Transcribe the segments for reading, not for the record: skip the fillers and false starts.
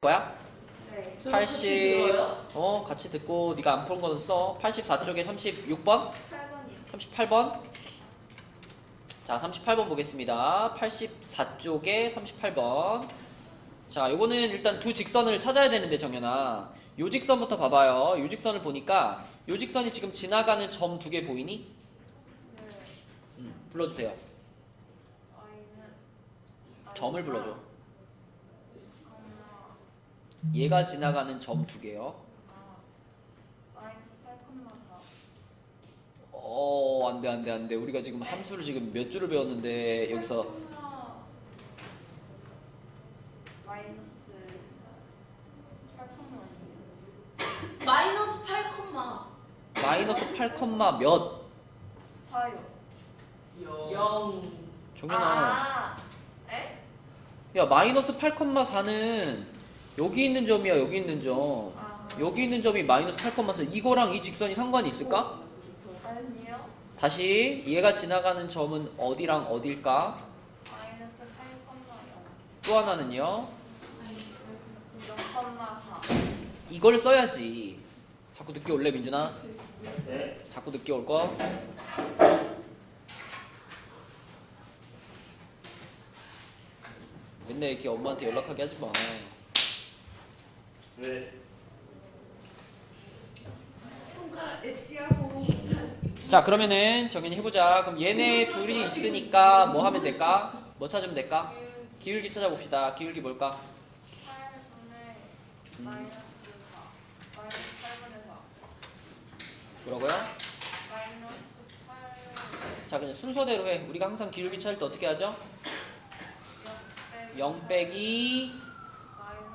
거야? 네. 80 같이 듣고 네가 안 푸는 거는 써. 84쪽에 36번? 8번이요. 38번? 자, 38번 보겠습니다. 84쪽에 38번. 자, 요거는 일단 두 직선을 찾아야 되는데 정연아. 요 직선부터 봐봐요. 요 직선을 보니까 요 직선이 지금 지나가는 점 두 개 보이니? 네. 불러주세요. 아이는 점을 불러줘. 엄마, 얘가 지나가는 점 두 개요. 마이너스 8,4. 안 돼. 우리가 지금 함수를 지금 몇 줄을 배웠는데 여기서 마이너스 8,000원이에요. 마이너스 8, 마이너스 8, 몇? 4요. 0. 정연아. 에? 야, 마이너스 8,4는 여기 있는 점이야, 여기 있는 점. 여기 있는 점이 마이너스 8,4. 이거랑 이 직선이 상관이 있을까? 아니요. 다시 얘가 지나가는 점은 어디랑 어딜까? 마이너스 8,0. 또 하나는요. 0,4. 이걸 써야지. 자꾸 늦게 올래, 민준아? 네. 자꾸 늦게 올 거. 맨날 이렇게 엄마한테 연락하게 하지 마. 왜? 손가락 엣지하고 자, 그러면은 정연이 해보자. 그럼 얘네 둘이 있으니까 뭐 하면 될까? 뭐 찾으면 될까? 기울기 찾아봅시다. 기울기 뭘까? 8분의 마이너스 4. 마이너스 8분의 4. 뭐라고요? 마이너스 8. 자, 그냥 순서대로 해. 우리가 항상 기울기 찾을 때 어떻게 하죠? 0 빼기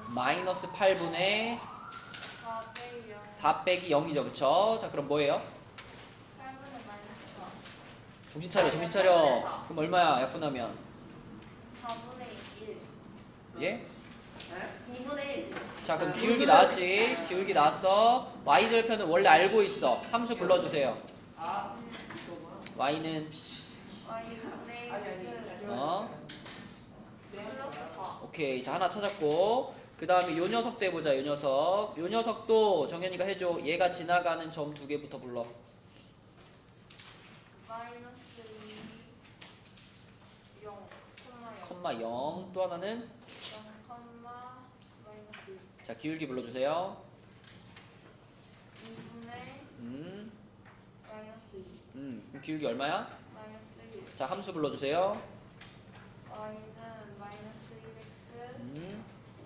마이너스 8분의 4 빼기 0. 4 빼기 0이죠, 그쵸? 자, 그럼 뭐예요? 8분의 마이너스 4. 정신 차려, 정신 차려. 그럼 얼마야, 약분하면? 4분의 1. 예? 2분의 1. 자, 그럼 기울기 나왔지? 기울기 나왔어. y절편은 원래 알고 있어. 함수 불러주세요. y는 플러스 4. 오케이. 자, 하나 찾았고. 그 다음에 요 녀석도 해보자, 요 녀석. 요 녀석도 정현이가 해줘. 얘가 지나가는 점 두 개부터 불러. 마이너스 2. 0. 컴마 0. 또 하나는 0, 마이너스 2. 자, 기울기 불러주세요. 2분의 마이너스 2. 그럼 기울기 얼마야? 마이너스 1. 자, 함수 불러주세요. y는 마이너스 1x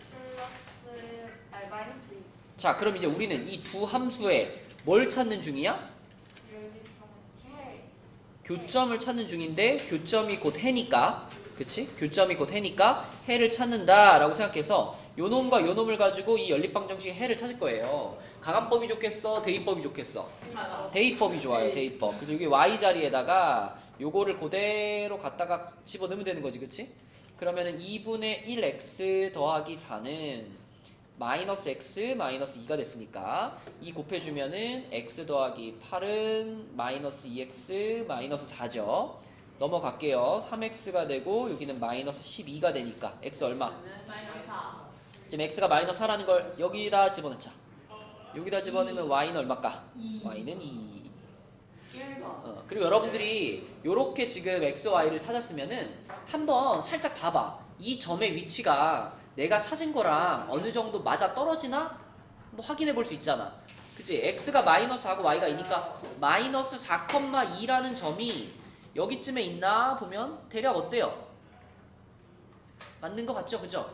플러스 마이너스 2. 자, 그럼 이제 우리는 이 두 함수에 뭘 찾는 중이야? 이렇게 교점을 찾는 중인데 교점이 곧 해니까, 그치? 교점이 곧 해니까 해를 찾는다라고 생각해서 요 놈과 요 놈을 가지고 이 연립방정식의 해를 찾을 거예요. 가감법이 좋겠어? 대입법이 좋겠어? 대입법이 좋아요. 대입법. 그래서 여기 y 자리에다가 요거를 그대로 갖다가 집어넣으면 되는 거지, 그치? 그러면은 2분의 1x 더하기 4는 마이너스 x 마이너스 2가 됐으니까 2 곱해주면은 x 더하기 8은 마이너스 2x 마이너스 4죠. 넘어갈게요. 3x가 되고 여기는 마이너스 12가 되니까 x 얼마? 마이너스 4. 지금 x가 마이너스 4라는 걸 여기다 집어넣자. 여기다 집어넣으면 y는 얼마일까? 2. y는 2. 1번. 그리고 여러분들이 요렇게 지금 x, y를 찾았으면은 한번 살짝 봐봐. 이 점의 위치가 내가 찾은 거랑 어느 정도 맞아 떨어지나? 뭐 확인해 볼 수 있잖아. 그치? x가 마이너스하고 y가 2니까 마이너스 4,2라는 점이 여기쯤에 있나 보면 대략 어때요? 맞는 거 같죠? 그죠?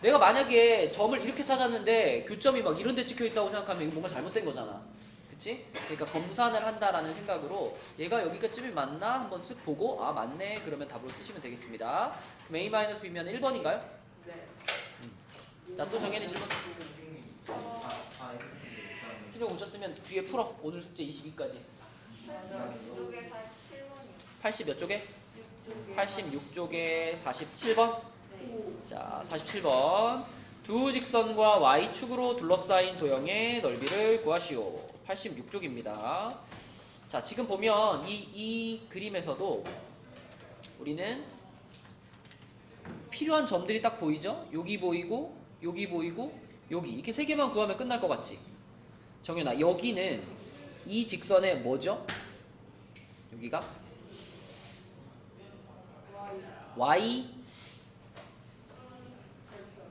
내가 만약에 점을 이렇게 찾았는데 교점이 막 이런 데 찍혀 있다고 생각하면 이거 뭔가 잘못된 거잖아. 그치? 그러니까 검산을 한다라는 생각으로 얘가 여기까쯤이 맞나? 한번 쓱 보고 아 맞네 그러면 답으로 쓰시면 되겠습니다. 그럼 a-b면 1번인가요? 네. 자, 또 정연이 질문. 틀려 못 쳤으면 뒤에 풀어. 오늘 숙제 22까지. 이쪽에 47번이요. 80 몇 쪽에? 6쪽에 86쪽에 47번. 네. 자, 47번. 두 직선과 y축으로 둘러싸인 도형의 넓이를 구하시오. 86쪽입니다. 자, 지금 보면 이 그림에서도 우리는 필요한 점들이 딱 보이죠? 여기 보이고 여기 보이고 여기 이렇게 세 개만 구하면 끝날 것 같지? 정연아, 여기는 이 직선의 뭐죠? 여기가 y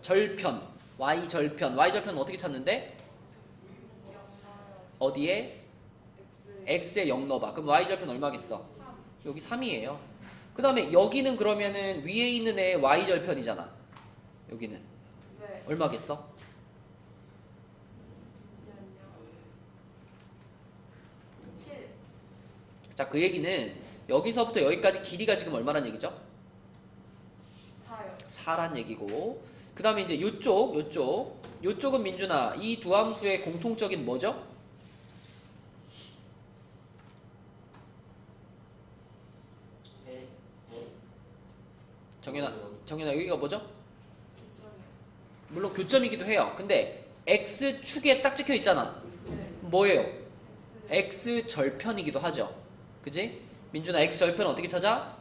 절편. y 절편 어떻게 찾는데? 어디에? x에 0 넣어봐. 그럼 y 절편 얼마겠어? 여기 3이에요. 그 다음에 여기는 그러면은 위에 있는 애 y 절편이잖아. 여기는 네. 얼마겠어? 7. 자, 그 얘기는 여기서부터 여기까지 길이가 지금 얼마란 얘기죠? 4요. 4란 얘기고, 그 다음에 이제 요쪽은 민준아, 이 두 함수의 공통적인 뭐죠? 정연아 여기가 뭐죠? 물론 교점이기도 해요. 근데 x축에 딱 찍혀 있잖아. 뭐예요? x 절편이기도 하죠. 그지? 민준아, x 절편 어떻게 찾아?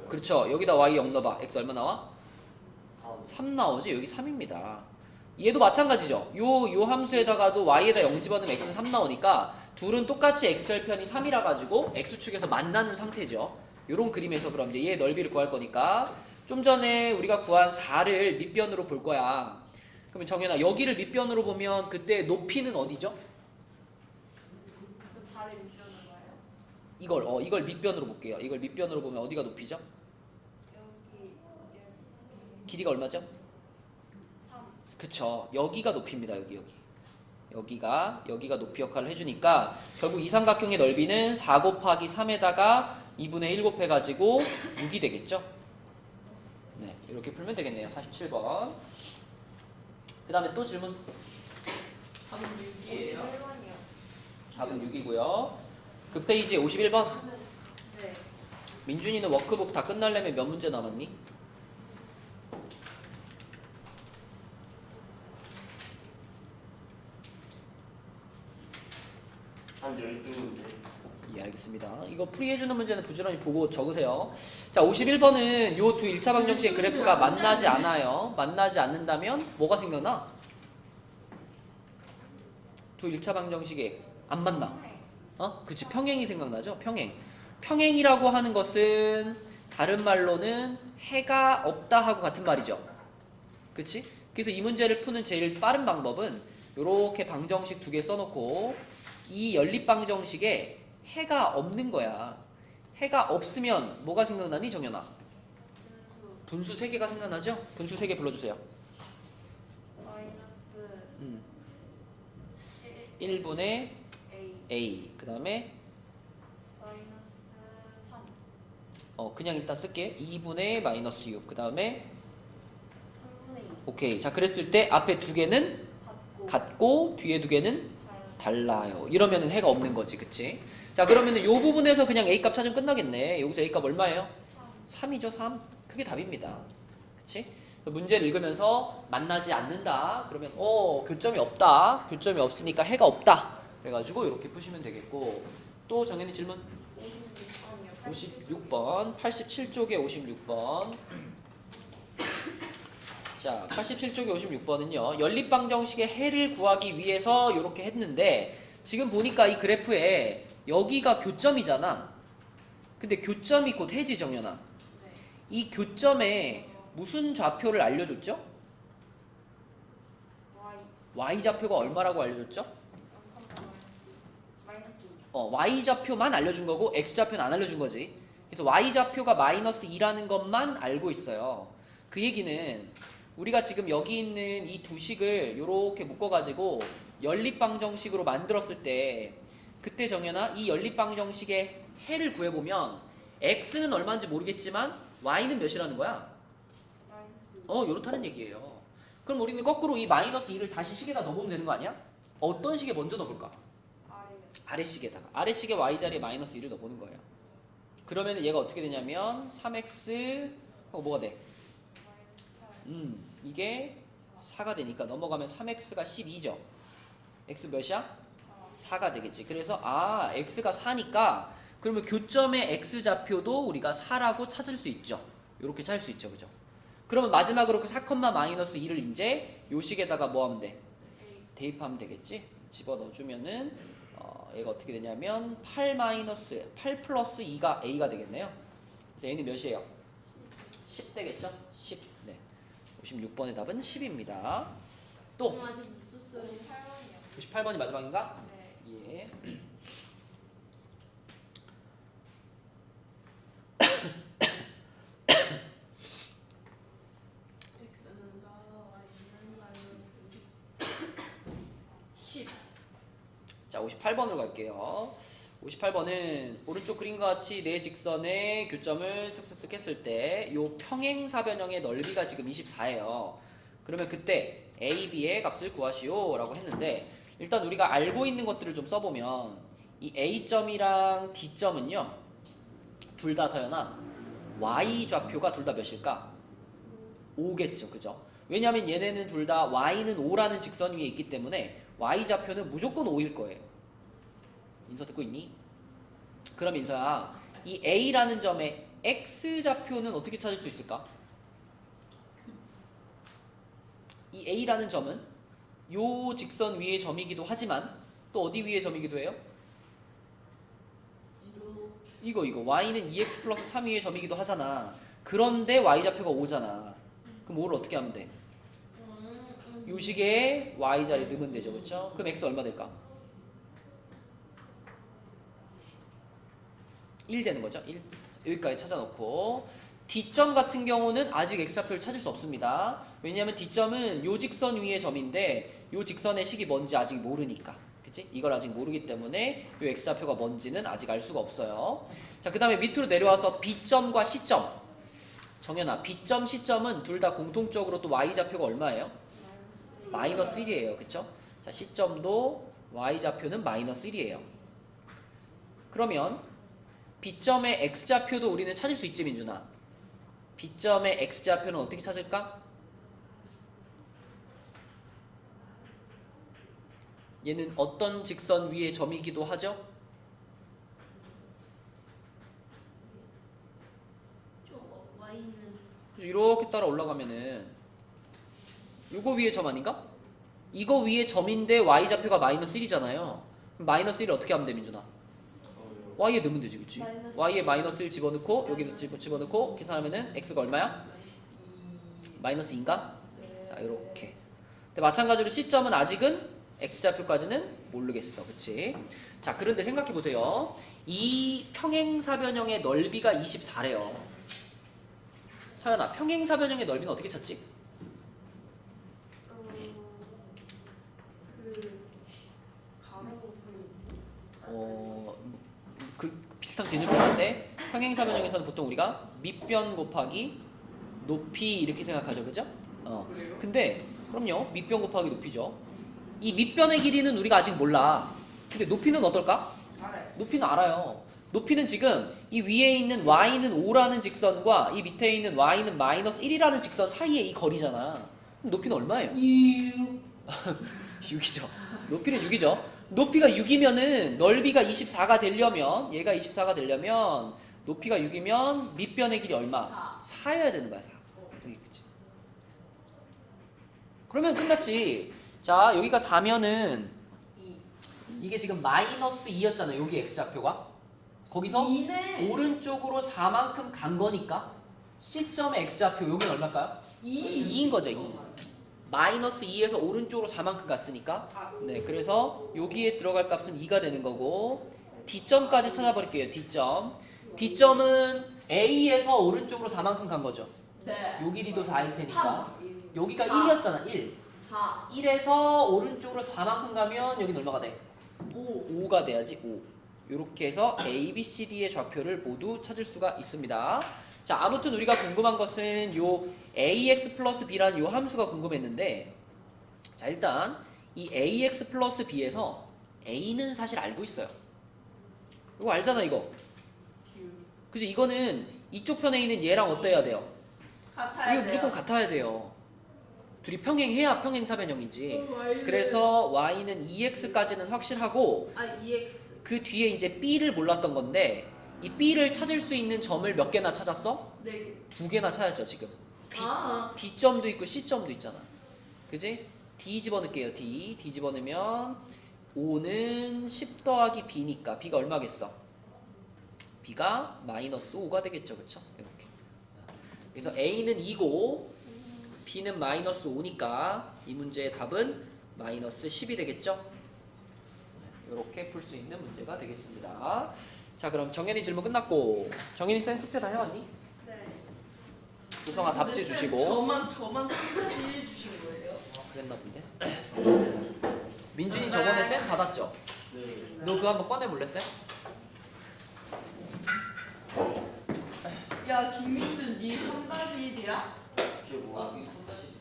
그렇죠. 여기다 y 0 넣어봐. x 얼마 나와? 3 나오지? 여기 3입니다. 얘도 마찬가지죠. 요 함수에다가도 y에다 0 집어넣으면 x는 3 나오니까 둘은 똑같이 x절편이 3이라 가지고 x축에서 만나는 상태죠. 요런 그림에서 그럼 이제 얘의 넓이를 구할 거니까 좀 전에 우리가 구한 4를 밑변으로 볼 거야. 그러면 정연아, 여기를 밑변으로 보면 그때 높이는 어디죠? 그 다리 밑으로 가요? 이걸 밑변으로 볼게요. 이걸 밑변으로 보면 어디가 높이죠? 여기. 길이가 얼마죠? 3. 그쵸. 여기가 높이입니다. 여기가 높이 역할을 해주니까 결국 이 삼각형의 넓이는 4 곱하기 3에다가 2분의 1 곱해가지고 6이 되겠죠. 네, 이렇게 풀면 되겠네요. 47번. 그 다음에 또 질문. 답은 6이에요. 1번이요. 답은 6이고요. 그 페이지에 51번. 네. 민준이는 워크북 다 끝나려면 몇 문제 남았니? 한 12문제. 예, 알겠습니다. 이거 풀이해주는 문제는 부지런히 보고 적으세요. 자, 51번은 요 두 1차 방정식의 그래프가 만나지 않아요. 만나지 않는다면 뭐가 생각나? 두 1차 방정식에 안 만나. 그치, 평행이 생각나죠? 평행이라고 하는 것은 다른 말로는 해가 없다 하고 같은 말이죠. 그치? 그래서 이 문제를 푸는 제일 빠른 방법은 요렇게 방정식 2개 써놓고 이 연립방정식에 해가 없는 거야. 해가 없으면 뭐가 생각나니, 정연아? 분수 3개가 생각나죠? 분수 3개 불러주세요. 마이너스 1분의 A. a, 그 다음에 마이너스 3. 그냥 일단 쓸게. 2분의 마이너스 6, 그 다음에 3분의 2. 오케이. 자, 그랬을 때 앞에 2개는 받고. 같고 뒤에 2개는 다른. 달라요. 이러면은 해가 없는 거지, 그치? 자, 그러면은 요 부분에서 그냥 a 값 찾으면 끝나겠네. 여기서 a 값 얼마예요? 3이죠, 3. 그게 답입니다. 그치? 문제를 읽으면서 만나지 않는다. 그러면 교점이 없다. 교점이 없으니까 해가 없다. 그래가지고 이렇게 푸시면 되겠고, 또 정현이 질문 56번이요. 56번 87쪽에 56번. 자, 87쪽에 56번은요 연립방정식의 해를 구하기 위해서 이렇게 했는데, 지금 보니까 이 그래프에 여기가 교점이잖아. 근데 교점이 곧 해지, 정연아. 네. 이 교점에 무슨 좌표를 알려줬죠? Y. y좌표가 얼마라고 알려줬죠? 마이너스 2. y좌표만 알려준 거고 x좌표는 안 알려준 거지. 그래서 y좌표가 마이너스 2라는 것만 알고 있어요. 그 얘기는 우리가 지금 여기 있는 이 두 식을 이렇게 묶어가지고 연립방정식으로 만들었을 때, 그때 정연아, 이 연립방정식의 해를 구해보면 x는 얼마인지 모르겠지만 y는 몇이라는 거야? 마이너스 2. 요렇다는 얘기예요. 그럼 우리는 거꾸로 이 마이너스 2를 다시 식에다 넣어보면 되는 거 아니야? 어떤 식에 먼저 넣어볼까? 아래요. 아래식에다가. 아래식에 y자리에 마이너스 2를 넣어보는 거예요. 그러면 얘가 어떻게 되냐면 3x 뭐가 돼? 마이너스 8. 이게 4가 되니까 넘어가면 3x가 12죠. x 몇이야? 4가 되겠지. 그래서 x가 4니까 그러면 교점의 x좌표도 우리가 4라고 찾을 수 있죠. 이렇게 찾을 수 있죠. 그죠? 그러면 마지막으로 그 4,-2를 이제 요 식에다가 뭐 하면 돼? 대입하면 되겠지? 집어넣어주면은 얘가 어떻게 되냐면 8 플러스 2가 a가 되겠네요. 그래서 a는 몇이에요? 10 되겠죠? 10. 네. 56번의 답은 10입니다. 또 아직 못 썼어요. 58번이요. 98번이 마지막인가? 네. 예. x는 4, y는 마이너스 10. 자, 58번으로 갈게요. 58번은 오른쪽 그림과 같이 네 직선의 교점을 슥슥슥 했을 때 요 평행사변형의 넓이가 지금 24예요. 그러면 그때 A, B의 값을 구하시오 라고 했는데 일단 우리가 알고 있는 것들을 좀 써보면 이 A점이랑 D점은요 둘 다 서연아 Y 좌표가 둘 다 몇일까? 5겠죠. 그죠? 왜냐하면 얘네는 둘 다 Y는 5라는 직선 위에 있기 때문에 Y 좌표는 무조건 5일 거예요. 인서 듣고 있니? 그럼 인서야 이 A라는 점의 X 좌표는 어떻게 찾을 수 있을까? 이 A라는 점은 요 직선 위의 점이기도 하지만 또 어디 위의 점이기도 해요? 이거 Y는 2x 플러스 3 위의 점이기도 하잖아. 그런데 Y 좌표가 5잖아. 그럼 5를 어떻게 하면 돼? 요 식에 Y 자리에 넣으면 되죠. 그렇죠? 그럼 X 얼마 될까? 1 되는 거죠. 1. 여기까지 찾아놓고 D점 같은 경우는 아직 X좌표를 찾을 수 없습니다. 왜냐하면 D점은 요 직선 위의 점인데 요 직선의 식이 뭔지 아직 모르니까. 그치? 이걸 아직 모르기 때문에 요 X좌표가 뭔지는 아직 알 수가 없어요. 자, 그 다음에 밑으로 내려와서 B점과 C점. 정연아, B점, C점은 둘 다 공통적으로 또 Y좌표가 얼마예요? 마이너스 1이에요. 그쵸? 자, C점도 Y좌표는 마이너스 1이에요. 그러면 B점의 X좌표도 우리는 찾을 수 있지, 민준아. B점의 X좌표는 어떻게 찾을까? 얘는 어떤 직선 위의 점이기도 하죠? 저 y는 이렇게 따라 올라가면은 요거 위의 점 아닌가? 이거 위의 점인데 Y좌표가 마이너스 1이잖아요. 그럼 마이너스 1을 어떻게 하면 돼, 민준아? Y에 넣으면 되지, 그치? 마이너스 Y에 마이너스 1 집어넣고 여기 집어넣고 계산하면은 X가 얼마야? 마이너스 2인가? 네. 자, 이렇게. 근데 마찬가지로 C점은 아직은 X좌표까지는 모르겠어. 그치? 자, 그런데 생각해보세요. 이 평행사변형의 넓이가 24래요. 서연아, 평행사변형의 넓이는 어떻게 찾지? 비슷한 개념이긴 한데 평행사변형에서는 보통 우리가 밑변 곱하기 높이 이렇게 생각하죠. 그죠? 근데 그럼요. 밑변 곱하기 높이죠. 이 밑변의 길이는 우리가 아직 몰라. 근데 높이는 어떨까? 알아요. 높이는 알아요. 높이는 지금 이 위에 있는 y는 5라는 직선과 이 밑에 있는 y는 마이너스 1이라는 직선 사이의 이 거리잖아. 그럼 높이는 얼마예요? 6이죠. 높이는 6이죠. 높이가 6이면은 넓이가 24가 되려면 얘가 24가 되려면 높이가 6이면 밑변의 길이 얼마? 4여야 되는 거야. 4. 여기 그치? 그러면 끝났지. 자, 여기가 4면은 이게 지금 마이너스 2였잖아. 여기 x좌표가. 거기서 2네. 오른쪽으로 4만큼 간 거니까 C점의 x좌표 여기는 얼마일까요? 2인 거죠. 2. 마이너스 2에서 오른쪽으로 4만큼 갔으니까 네, 그래서 여기에 들어갈 값은 2가 되는 거고 D점까지 찾아버릴게요. D점은 A에서 오른쪽으로 4만큼 간 거죠. 네. 요 길이도 4일 테니까 3. 여기가 4. 1이었잖아. 1. 4. 1에서 오른쪽으로 4만큼 가면 여기는 얼마가 돼? 5. 5가 돼야지. 5. 이렇게 해서 A, B, C, D의 좌표를 모두 찾을 수가 있습니다. 자, 아무튼 우리가 궁금한 것은 요 AX 플러스 B라는 요 함수가 궁금했는데 자, 일단 이 AX 플러스 B에서 A는 사실 알고 있어요. 이거 알잖아, 이거. 그치? 이거는 이쪽 편에 있는 얘랑 어때야 돼요? 같아야 이거 무조건 돼요. 같아야 돼요. 둘이 평행해야 평행사변형이지. 그래서 Y는 2X까지는 확실하고 아, EX. 그 뒤에 이제 B를 몰랐던 건데 이 B를 찾을 수 있는 점을 몇 개나 찾았어? 네. 2개나 찾았죠, 지금. D점도 있고 C점도 있잖아. 그지? D 집어넣을게요. D 집어넣으면 5는 10 더하기 B니까 B가 얼마겠어? B가 마이너스 5가 되겠죠. 그쵸? 이렇게. 그래서 A는 2고 B는 마이너스 5니까 이 문제의 답은 마이너스 10이 되겠죠? 이렇게 풀 수 있는 문제가 되겠습니다. 자, 그럼 정연이 질문 끝났고, 정연이 쌤 숙제 다 해왔니? 네. 조성아 답지 근데 쌤, 주시고. 저만 3까지 주신 거예요? 그랬나 본데. 민준이 저번에 쌤 받았죠? 네. 너 그거 한번 꺼내볼래 쌤? 야 김민준 니 3-1이야? 그게 뭐야? 이거 손다시네.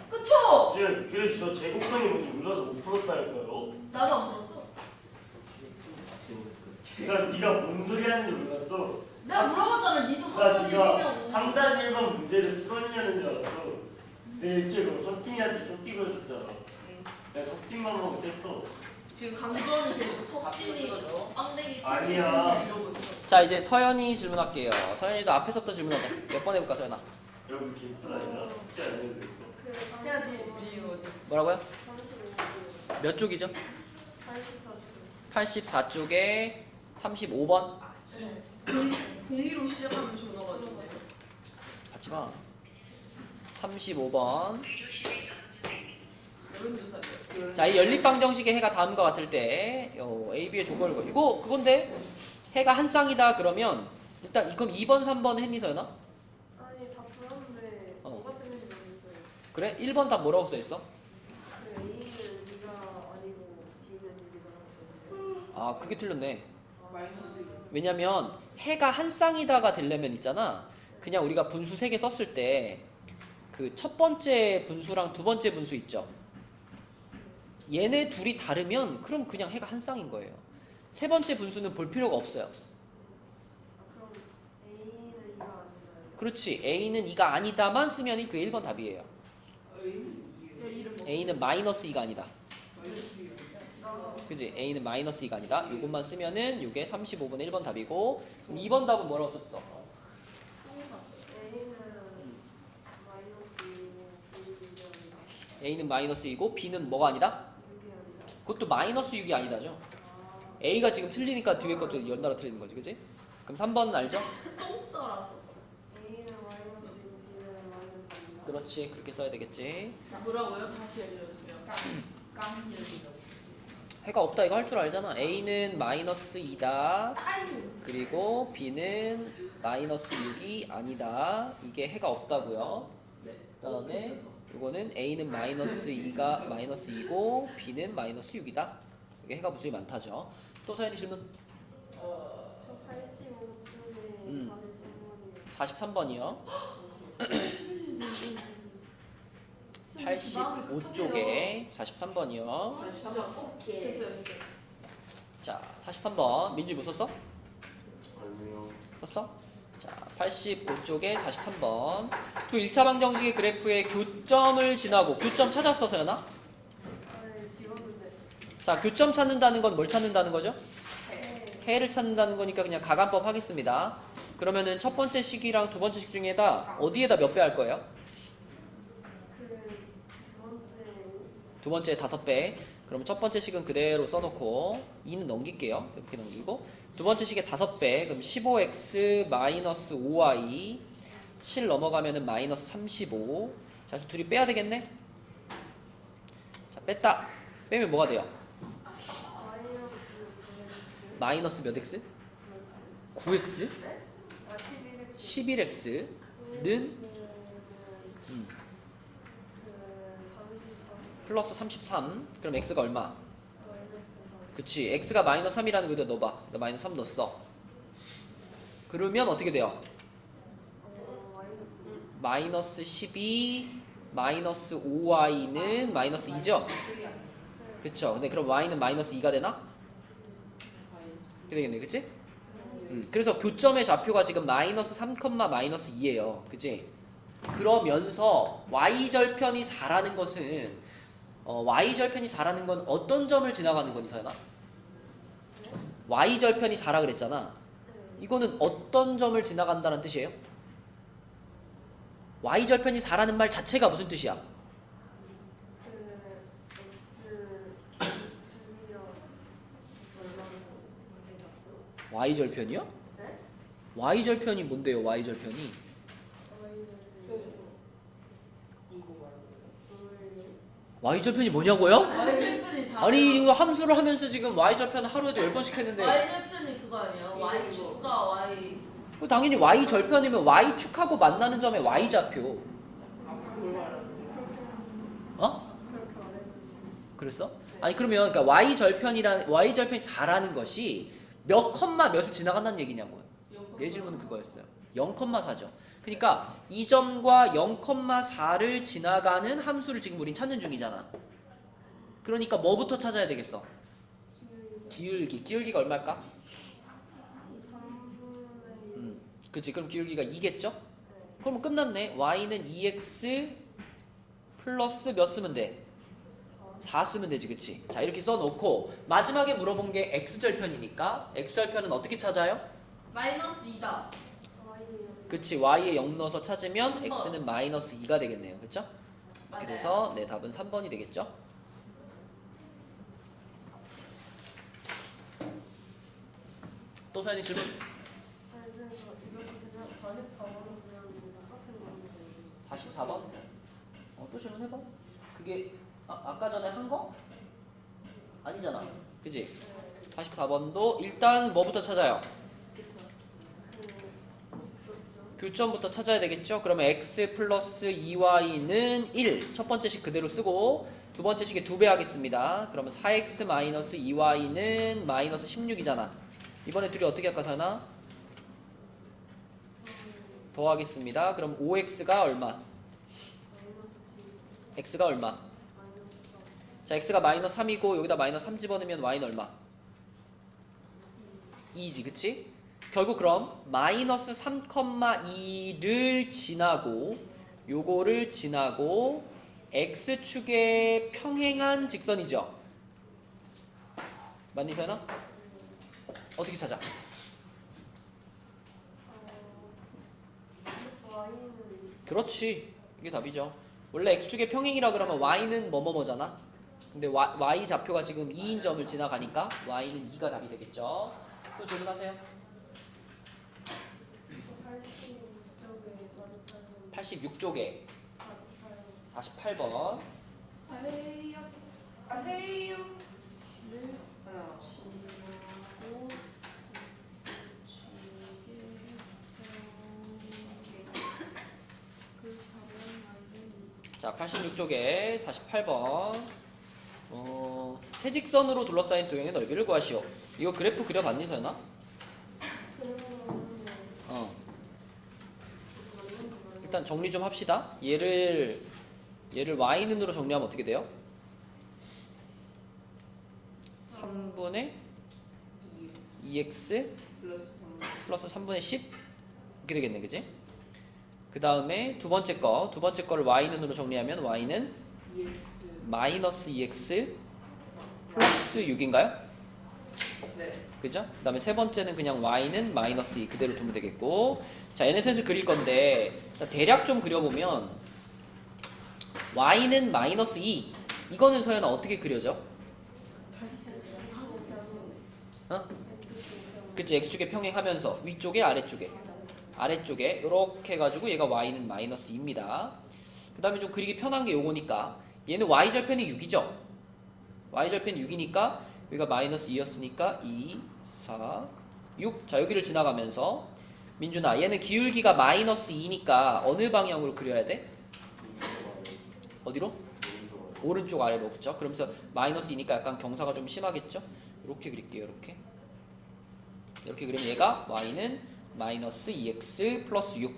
그쵸? 그래 저 제곱선이 뭔지 몰라서 못 풀었다니까요. 나도 안 들었어. 네가 뭔 소리 하는지 몰랐어. 내가 물어봤잖아. 니도 나 네가 3-1이냐고. 3-1번 문제를 풀었냐는 줄 알았어. 내 일주일 너 석진이한테 쫓기고 있었잖아. 내가 석진만 보고 쬐어. 지금 강주원이 계속 석진이 빵댕이 아니야. 칠칠 이러고 있어. 자, 이제 서연이 질문할게요. 서연이도 앞에서부터 질문하자. 몇 번 해볼까 서연아? 여러분 괜찮아요? 숙제 안 해도 될거. 해야지 미리 이거지. 뭐라고요? 35분. 몇 쪽이죠? 84분. 84쪽에 35번. 공의로 시작하면 전화가 좋네요. 같이 봐. 35번. 여론조사죠. 자, 이 연립방정식의 해가 다음과 같을 때 A, B의 조건을 이거 그건데 해가 한 쌍이다 그러면 일단 그럼 2번, 3번 했니 서연아? 아니 다 풀었는데 어. 뭐가 틀린지 모르겠어요. 그래? 1번 답 뭐라고 써있어? 그 A는 네가 아니고 B는 네가. 아, 그게 틀렸네. 마이너스 2. 왜냐면 해가 한 쌍이다가 되려면 있잖아. 그냥 우리가 분수 3개 썼을 때 그 첫 번째 분수랑 두 번째 분수 있죠. 얘네 둘이 다르면 그럼 그냥 해가 한 쌍인 거예요. 세 번째 분수는 볼 필요가 없어요. 그럼 A는 2가 아닌가요? 그렇지. A는 2가 아니다만 쓰면 그게 1번 답이에요. 야 이름 뭐? A는 마이너스 2가 아니다. 마이너스 2야. 그지? A는 마이너스 2가 아니다. 요것만 쓰면은 요게 35분의 1번 답이고 그럼 2번 답은 뭐라고 썼어? A는 마이너스 2고 B는 6이 아니라 A는 마이너스 2고 B는 뭐가 아니다? 6이 아니라. 그것도 마이너스 6이 아니다죠. A가 지금 틀리니까 뒤에 것도 연달아 틀리는 거지. 그지? 그럼 3번은 알죠? 똥써라 썼어. A는 마이너스 2고 B는 마이너스 2다. 그렇지. 그렇게 써야 되겠지. 뭐라고요? 다시 알려주세요. 깡. 해가 없다 이거 할 줄 알잖아. A는 마이너스 2다. 아유. 그리고 B는 마이너스 6이 아니다. 이게 해가 없다고요. 네. 그다음에 이거는 A는 마이너스 2가 마이너스 2고 B는 마이너스 6이다. 이게 해가 무수히 많다죠. 또 서연이 질문 어. 저 85쪽에 43번이에요. 43번이요. 85쪽에 43번이요. 아, 진짜. 됐어요. 자, 43번. 민주 뭐 썼어? 아니요. 썼어? 자, 85쪽에 43번. 두 1차 방정식의 그래프의 교점을 지나고 교점 찾았어, 서연아? 아니 지웠는데. 자, 교점 찾는다는 건 뭘 찾는다는 거죠? 네. 해를 찾는다는 거니까 그냥 가간법 하겠습니다. 그러면은 첫 번째 식이랑 두 번째 식 중에다 어디에다 몇 배 할 거예요? 두 번째 5배. 그럼 첫 번째 식은 그대로 써놓고 2는 넘길게요. 이렇게 넘기고 두 번째 식의 5배. 그럼 15x 마이너스 5y 7 넘어가면은 마이너스 35. 자, 둘이 빼야 되겠네. 자, 뺐다. 빼면 뭐가 돼요? 마이너스 몇 x? 9x? 11x는 플러스 33. 그럼 x가 얼마? 그치. x가 마이너스 3이라는 거에다 넣어봐. 나 마이너스 3 넣었어. 그러면 어떻게 돼요? 마이너스 12 마이너스 5y는 마이너스 2죠? 그쵸. 근데 그럼 y는 마이너스 2가 되나? 되겠네. 그치? 그래서 교점의 좌표가 지금 마이너스 3, 마이너스 2예요. 그치? 그러면서 y절편이 4라는 것은 y절편이 4라는 건 어떤 점을 지나가는 거니, 서연아? y절편이 4라 그랬잖아. 이거는 어떤 점을 지나간다는 뜻이에요? y절편이 4라는 말 자체가 무슨 뜻이야? 그 X 줄이랑 y절편이요? 네? y절편이 뭔데요? y절편이 y절편이 뭐냐고요? Y절편이 4. 아니 이거 함수를 하면서 지금 y절편 하루에도 10번씩 했는데 Y절편이 그거 아니야? Y축과 Y. 당연히 y절편이면 y축하고 만나는 점의 y좌표. 어? 그렇게 안 했는데. 그랬어? 아니 그러면 그러니까 y절편이 4라는 것이 몇 컴마 몇을 지나간다는 얘기냐고요. 내 질문은 그거였어요. 0,4죠. 그러니까 이 점과 0,4를 지나가는 함수를 지금 우린 찾는 중이잖아. 그러니까 뭐부터 찾아야 되겠어? 기울기. 기울기가 얼마일까? 3분의 그치. 그럼 기울기가 2겠죠? 그러면 끝났네. y는 2x 플러스 몇 쓰면 돼? 4 쓰면 되지. 그치? 자 이렇게 써놓고 마지막에 물어본 게 x절편이니까 x절편은 어떻게 찾아요? 마이너스 2다. 그치. y에 0 넣어서 찾으면 x는 마이너스 2가 되겠네요. 그쵸? 이렇게 맞아요. 돼서 네 답은 3번이 되겠죠? 또 사연이 질문? 그래서 이렇게 제가 44번을 그렸는데 똑같은 건데 44번? 또 질문 해봐. 그게 아까 전에 한 거? 아니잖아. 그지? 44번도 일단 뭐부터 찾아요? 교점부터 찾아야 되겠죠? 그러면 x 플러스 2y는 1. 첫 번째 식 그대로 쓰고 두 번째 식에 2배 하겠습니다. 그러면 4x 마이너스 2y는 마이너스 16이잖아. 이번에 둘이 어떻게 할까 사나? 더하겠습니다. 그럼 5x가 얼마? x가 얼마? 자, x가 마이너스 3이고 여기다 마이너스 3 집어넣으면 y는 얼마? 2지, 그치? 결국 그럼 마이너스 3,2를 지나고 요거를 지나고 x축에 평행한 직선이죠? 맞니, 서연아? 어떻게 찾아? Y는 그렇지. 이게 답이죠. 원래 x축에 평행이라 그러면 y는 뭐뭐뭐잖아. 근데 y 좌표가 지금 2인 점을 지나가니까 y는 2가 답이 되겠죠. 또 질문하세요. 86쪽에 48번. 아헤이요. 아헤이요. 네. 하나. 지나고 그 자, 86쪽에 48번. 세직선으로 둘러싸인 도형의 넓이를 구하시오. 이거 그래프 그려봤니, 서연아? 일단 정리 좀 합시다. 얘를 y는으로 정리하면 어떻게 돼요? 3분의 2x 플러스 3분의 10 이렇게 되겠네, 그지? 그 다음에 두 번째 거를 y는으로 정리하면 y는 마이너스 2x 플러스 6인가요? 네. 그죠? 그 다음에 세 번째는 그냥 y는 마이너스 2 그대로 두면 되겠고, 자 얘네 셋을 그릴 건데 대략 좀 그려보면 y는 마이너스 2 이거는 서연아 어떻게 그려져? 어? 그치, x축에 평행하면서 위쪽에 아래쪽에 이렇게 해가지고 얘가 y는 마이너스 2입니다. 그 다음에 좀 그리기 편한 게 요거니까 얘는 y절편이 6이죠? y절편이 6이니까 여기가 마이너스 2였으니까 2, 4, 6. 자 여기를 지나가면서 민준아 얘는 기울기가 마이너스 2니까 어느 방향으로 그려야 돼? 어디로? 오른쪽 아래로. 그렇죠? 그러면서 마이너스 2니까 약간 경사가 좀 심하겠죠? 이렇게 그릴게요. 이렇게 그리면 얘가 y는 마이너스 2x 플러스 6.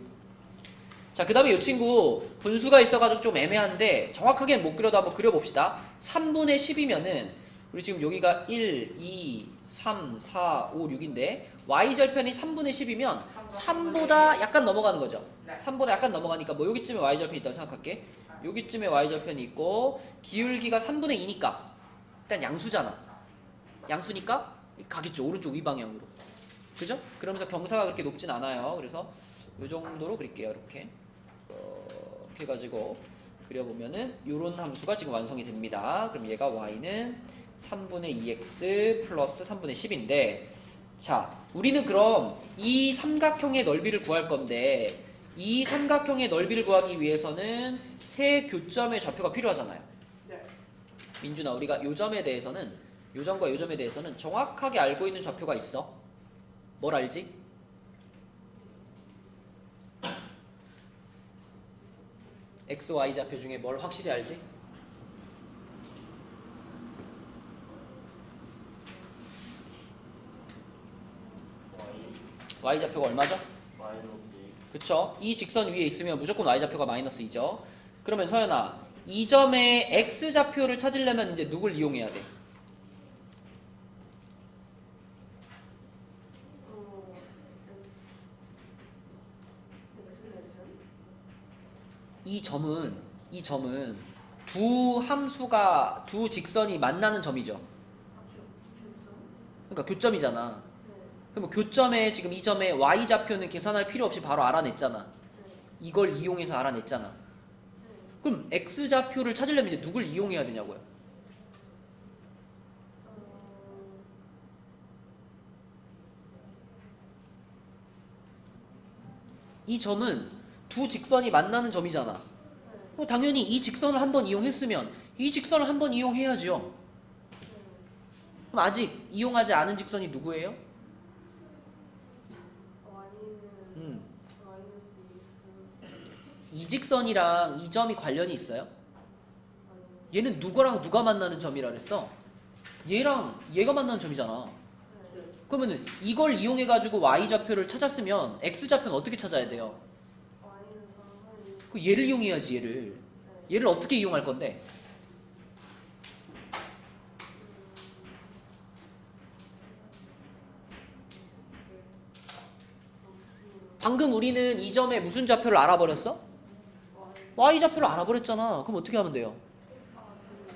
자, 그 다음에 이 친구 분수가 있어가지고 좀 애매한데 정확하게는 못 그려도 한번 그려봅시다. 3분의 10이면은 우리 지금 여기가 1, 2, 3, 4, 5, 6인데 y절편이 3분의 10이면 3보다 약간 넘어가는 거죠. 3보다 약간 넘어가니까 뭐 여기쯤에 y절편이 있다고 생각할게. 여기쯤에 y절편이 있고 기울기가 3분의 2니까 일단 양수잖아. 양수니까 가겠죠. 오른쪽 위방향으로. 그죠? 그러면서 경사가 그렇게 높진 않아요. 그래서 이 정도로 그릴게요. 이렇게. 이렇게 해가지고 그려보면은 요런 함수가 지금 완성이 됩니다. 그럼 얘가 y는 3분의 2x 플러스 3분의 10인데 자 우리는 그럼 이 삼각형의 넓이를 구할 건데 이 삼각형의 넓이를 구하기 위해서는 세 교점의 좌표가 필요하잖아요. 네. 민준아 우리가 요 점에 대해서는 요 점과 요 점에 대해서는 정확하게 알고 있는 좌표가 있어. 뭘 알지? x, y 좌표 중에 뭘 확실히 알지? y 좌표가 얼마죠? 마이너스 그쵸? 이 직선 위에 있으면 무조건 y 좌표가 마이너스 2죠. 그러면 서연아 이 점의 x 좌표를 찾으려면 이제 누굴 이용해야 돼? X레전? 이 점은 두 함수가 두 직선이 만나는 점이죠. 교점? 그러니까 교점이잖아. 네. 그럼 교점에 지금 이 점의 y 좌표는 계산할 필요 없이 바로 알아냈잖아. 네. 이걸 이용해서 알아냈잖아. 네. 그럼 x 좌표를 찾으려면 이제 누굴 이용해야 되냐고요? 이 점은 두 직선이 만나는 점이잖아. 그럼 당연히 이 직선을 한번 이용했으면 이 직선을 한번 이용해야죠. 그럼 아직 이용하지 않은 직선이 누구예요? Y는 마이너스 2 플러스 이 직선이랑 이 점이 관련이 있어요? 마이너스 얘는 누구랑 누가 만나는 점이라 그랬어? 얘랑 얘가 만나는 점이잖아. 네. 그러면은 이걸 이용해 가지고 y 좌표를 찾았으면 x 좌표는 어떻게 찾아야 돼요? Y는 3은 그 얘를 이용해야지 얘를. 얘를 어떻게 이용할 건데? 방금 우리는 이 점에 무슨 좌표를 알아버렸어? y 좌표를 알아버렸잖아. 그럼 어떻게 하면 돼요?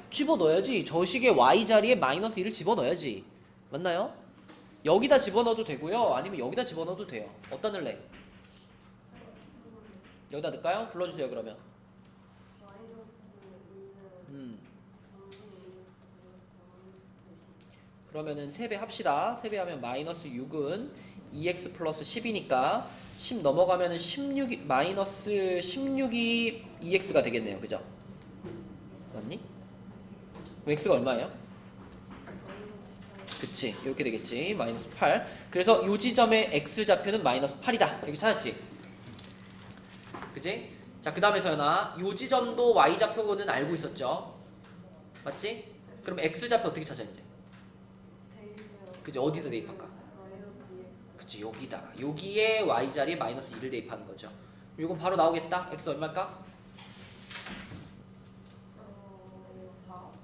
집어넣어야지. 저 식의 y 자리에 마이너스 1을 집어넣어야지. 맞나요? 여기다 집어넣어도 되고요. 아니면 여기다 집어넣어도 돼요. 어디다 넣을래? 여기다 넣을까요? 불러주세요 그러면. 마이너스 2는 음. 3분의 2x 플러스 그러면은 3배 합시다. 3배 하면 마이너스 6은 2x 플러스 10이니까 10 넘어가면은 16이 마이너스 16이 2x가 되겠네요. 그죠? 맞니? 그럼 x가 얼마예요? 그치. 이렇게 되겠지. 마이너스 8. 그래서 요 지점의 x 좌표는 마이너스 8이다. 이렇게 찾았지? 그치? 자, 그 다음에 서연아. 요 지점도 y 좌표는 알고 있었죠? 맞지? 그럼 x 좌표 어떻게 찾아야 돼? 대입해요. 그치? 어디다 대입할까? 마이너스 2x 그치? 여기다가. 여기에 y 자리에 마이너스 2를 대입하는 거죠. 이건 바로 나오겠다. x 얼마일까?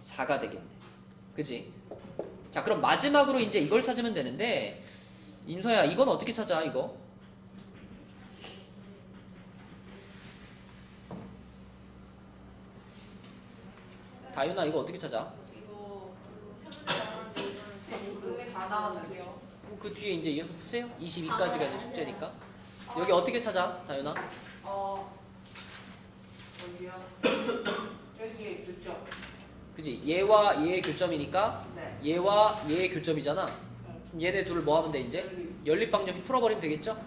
4 4가 되겠네. 그치? 자, 그럼 마지막으로 이제 이걸 찾으면 되는데 인서야 이건 어떻게 찾아 이거? 다윤아 이거 어떻게 찾아? 이거 그게 다 나왔는데요. 그 뒤에 이제 이어서 푸세요. 22까지가 이제 숙제니까. 여기 어떻게 찾아, 다윤아? 어디야? 저기 그죠? 그지? 얘와 얘의 교점이니까 네. 얘와 얘의 교점이잖아. 그럼 얘네 둘을 뭐 하면 돼 이제? 연립방정식 풀어버리면 되겠죠?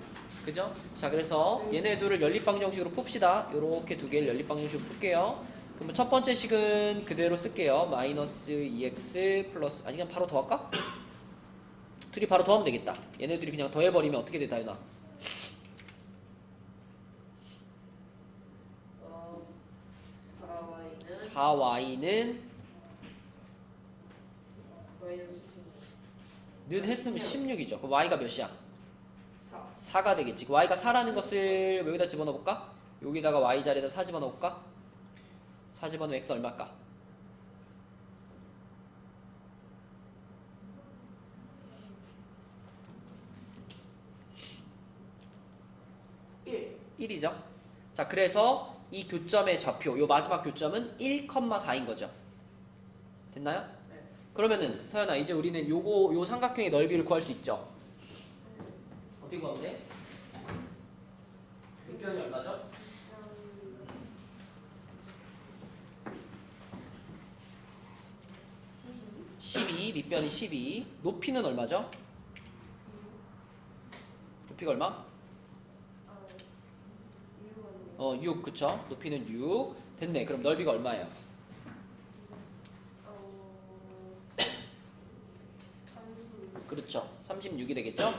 그죠? 자, 그래서 얘네 둘을 연립방정식으로 풉시다. 요렇게 두 개를 연립방정식으로 풀게요. 그러면 첫 번째 식은 그대로 쓸게요. 마이너스 2x 플러스 아니 그냥 바로 더할까? 둘이 바로 더하면 되겠다. 얘네들이 그냥 더해버리면 어떻게 돼, 다윤아? 4y는 는 했으면 16이죠. 그럼 y가 몇이야? 4가 되겠지. 그 y가 4라는 것을 여기다 집어넣어볼까? 여기다가 y 자리에다 4 집어넣을까? 4 집어넣으면 x 얼마일까? 1이죠. 자, 그래서 이 교점의 좌표, 요 마지막 교점은 1,4인 거죠. 됐나요? 네. 그러면은 서연아 이제 우리는 요 삼각형의 넓이를 구할 수 있죠. 어떻게 구하면 돼? 윗변이 얼마죠? 12, 밑변이 12. 높이는 얼마죠? 높이가 얼마? 아, 이유가요. 6, 그쵸? 높이는 6. 됐네. 그럼 넓이가 얼마예요? 30. 그렇죠. 36이 되겠죠?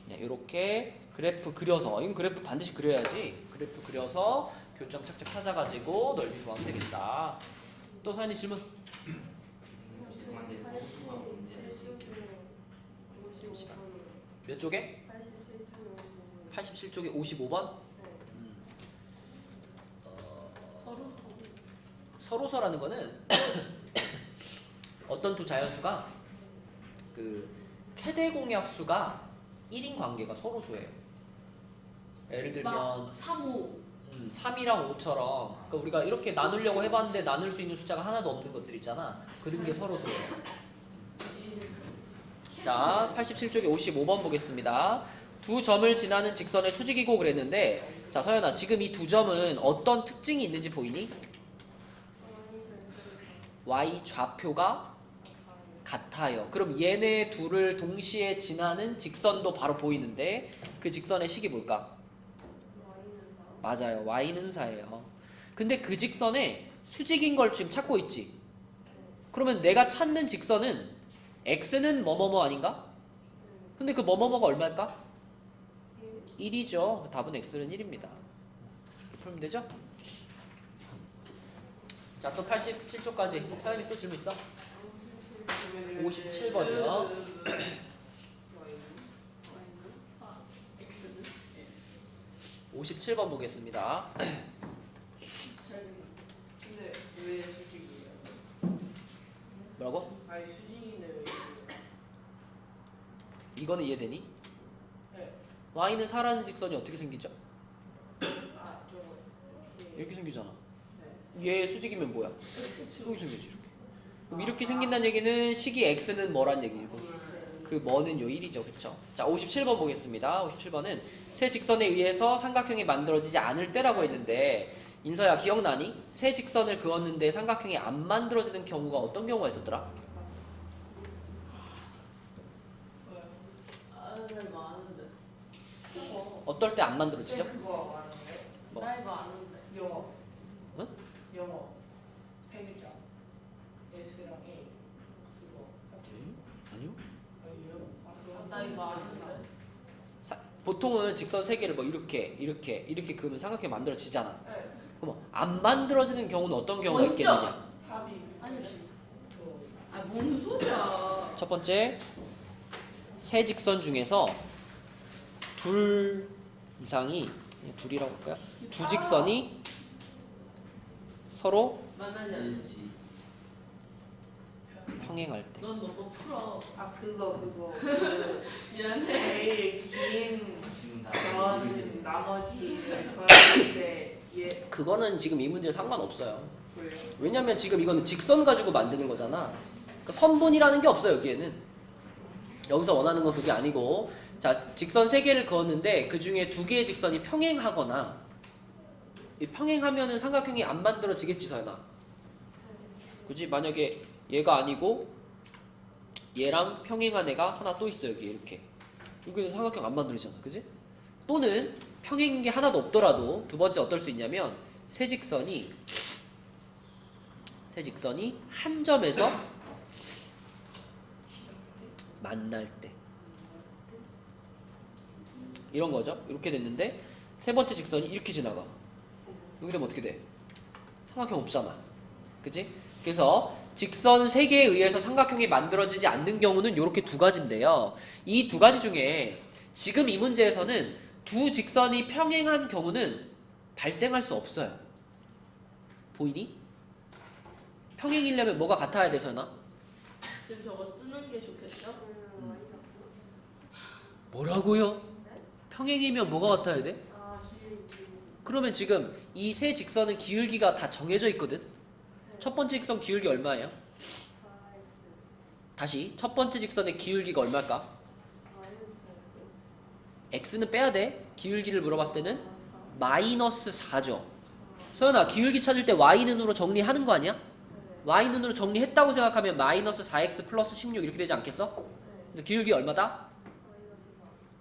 네, 이렇게 그래프 그려서, 이건 그래프 반드시 그려야지. 그래프 그려서 교점 착착 찾아가지고 넓이 구하면 되겠다. 또 사연이 질문? 몇 쪽에? 87쪽에 55번? 서로 서로서라는 거는 어떤 두 자연수가 그 최대 공약수가 1인 관계가 서로수예요. 예를 들면 막 3, 5 3이랑 5처럼 그러니까 우리가 이렇게 나누려고 해봤는데 나눌 수 있는 숫자가 하나도 없는 것들 있잖아. 그런 게 서로수예요. 자, 87쪽에 55번 보겠습니다. 두 점을 지나는 직선의 수직이고 그랬는데 자, 서연아 지금 이 두 점은 어떤 특징이 있는지 보이니? y 좌표가 같아요. 그럼 얘네 둘을 동시에 지나는 직선도 바로 보이는데 그 직선의 식이 뭘까? 맞아요. y는 4예요. 근데 그 직선에 수직인 걸 지금 찾고 있지. 그러면 내가 찾는 직선은 x는 뭐뭐뭐 아닌가? 근데 그 뭐뭐뭐가 얼마일까? 1이죠. 답은 x는 1입니다. 풀면 되죠? 자, 또 87쪽까지. 서연이 또 질문 있어? 57번이요. X는 57번 보겠습니다. 근데 왜 수직이에요? 뭐라고? 아니 수직인데 왜 이래요? 이거는 이해되니? 네. y는 4라는 직선이 어떻게 생기죠? 아 저거 이렇게 이렇게 생기잖아. 네. 얘 수직이면 뭐야? X축 이렇게 생기지 이렇게. 그럼 이렇게 생긴다는 얘기는 식이 x는 뭐란 얘기고 그 뭐는 요 1이죠. 그쵸? 자, 57번 보겠습니다. 57번은 세 직선에 의해서 삼각형이 만들어지지 않을 때라고 했는데 인서야 기억나니? 세 직선을 그었는데 삼각형이 안 만들어지는 경우가 어떤 경우가 있었더라? 네, 많은데 그거 어떨 때 안 만들어지죠? 그거 아는데? 뭐? 나 이거 아는데 영어 응? 영어 세 글자 S랑 A 그거 아니요. 아니에요? 아, 나 이거 아는데 보통은 직선 세 개를 뭐 이렇게 그으면 삼각형이 만들어지잖아. 네. 그럼 안 만들어지는 경우는 어떤 경우가 먼저! 있겠느냐? 답이 아니 아뭔 소리야 첫 번째, 세 직선 중에서 둘 이상이 둘이라고 할까요? 두 직선이 서로 만나지 않지 평행할 때. 넌 너무 풀어 아 그거 미안해 제일 긴 전 나머지 더했을 얘 그거는 지금 이 문제 상관없어요. 왜요? 왜냐면 지금 이거는 직선 가지고 만드는 거잖아. 그러니까 선분이라는 게 없어요, 여기에는. 여기서 원하는 건 그게 아니고, 자, 직선 세 개를 그었는데 그 중에 두 개의 직선이 평행하거나, 이 평행하면은 삼각형이 안 만들어지겠지, 서연아. 그지? 만약에 얘가 아니고 얘랑 평행한 애가 하나 또 있어, 여기 이렇게. 여기는 삼각형 안 만들어지잖아, 그지? 또는 평행인 게 하나도 없더라도 두 번째 어떨 수 있냐면 세 직선이 한 점에서 만날 때 이런 거죠. 이렇게 됐는데 세 번째 직선이 이렇게 지나가. 여기 되면 어떻게 돼? 삼각형 없잖아. 그치? 그래서 직선 세 개에 의해서 삼각형이 만들어지지 않는 경우는 이렇게 두 가지인데요. 이 두 가지 중에 지금 이 문제에서는 두 직선이 평행한 경우는 발생할 수 없어요. 보이니? 평행이려면 뭐가 같아야 돼서나? 지금 저거 쓰는 게 좋겠죠? 뭐라고요? 평행이면 뭐가 같아야 돼? 아 뒤에 그러면 지금 이 세 직선은 기울기가 다 정해져 있거든? 첫 번째 직선 기울기 얼마예요? 4x 다시 첫 번째 직선의 기울기가 얼마일까? 마이너스 x는 빼야 돼. 기울기를 물어봤을 때는 마이너스 4죠. 서연아, 기울기 찾을 때 y는으로 정리하는 거 아니야? y눈으로 정리했다고 생각하면 마이너스 4x 플러스 16 이렇게 되지 않겠어? 근데 기울기 얼마다?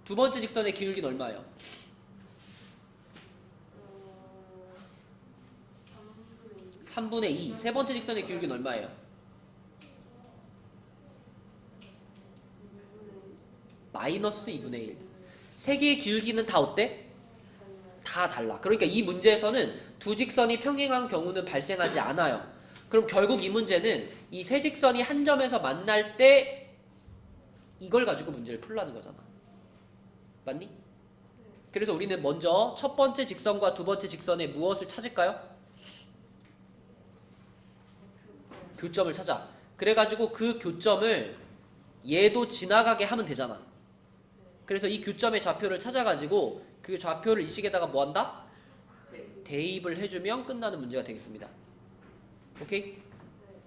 두 번째 직선의 기울기는 얼마예요? 3분의 2. 세 번째 직선의 기울기는 얼마예요? 마이너스 2분의 1. 세 개의 기울기는 다 어때? 다 달라. 그러니까 이 문제에서는 두 직선이 평행한 경우는 발생하지 않아요. 그럼 결국 이 문제는 이 세 직선이 한 점에서 만날 때 이걸 가지고 문제를 풀라는 거잖아. 맞니? 그래서 우리는 먼저 첫 번째 직선과 두 번째 직선에 무엇을 찾을까요? 교점을 찾아. 그래가지고 그 교점을 얘도 지나가게 하면 되잖아. 그래서 이 교점의 좌표를 찾아가지고 그 좌표를 이 식에다가 뭐 한다? 대입을 해주면 끝나는 문제가 되겠습니다. 오케이?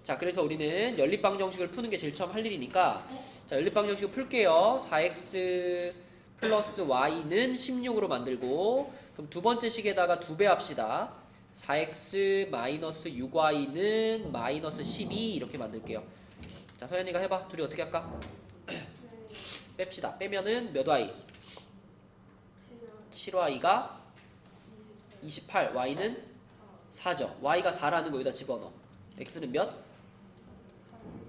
자, 그래서 우리는 연립방정식을 푸는 게 제일 처음 할 일이니까 자, 연립방정식을 풀게요. 4x 플러스 y는 16으로 만들고 그럼 두 번째 식에다가 2배 합시다. 4x 마이너스 6y는 마이너스 12 이렇게 만들게요. 자, 서연이가 해봐. 둘이 어떻게 할까? 뺍시다. 빼면은 몇 y? 7y가 28, y는 4죠. y가 4라는 거 여기다 집어넣어. x는 몇?